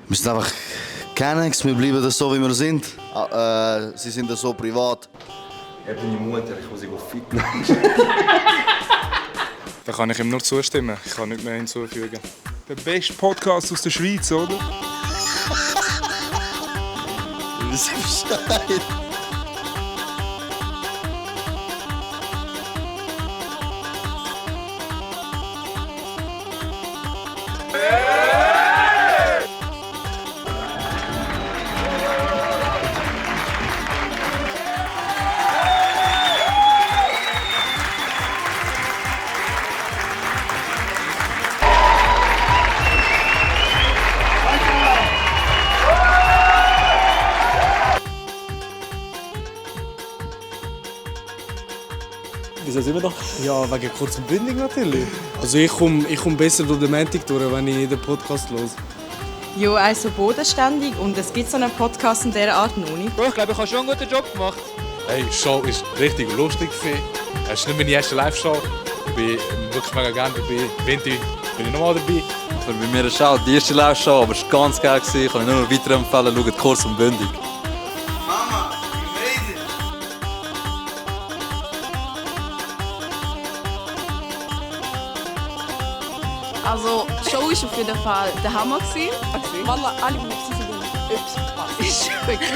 Wir sind einfach kennen, wir bleiben das so, wie wir sind. Sie sind so privat. Ich bin meine Mutter, ich muss sie ficken. Da kann ich ihm nur zustimmen. Ich kann nichts mehr hinzufügen. Der beste Podcast aus der Schweiz, oder? Wir wissen Bescheid. Wieso sind wir noch? Ja, wegen kurz und bündig natürlich. Also ich komm besser durch den Montag durch, wenn ich den Podcast höre. Ja, also bodenständig und es gibt so einen Podcast in dieser Art noch nicht. Ich glaube, ich habe schon einen guten Job gemacht. Hey, die Show ist richtig lustig. Es ist nicht meine erste Live-Show. Ich bin wirklich mega gerne dabei. Winter bin ich nochmal dabei. Für bei mir ist auch die erste Live-Show, aber es war ganz geil. Ich kann nur noch weiterempfehlen, schaut kurz und bündig. Mama, ich made it. Also, die Show war auf jeden Fall der Hammer. Wallah, alle, die nicht sind, etwas. Ist wirklich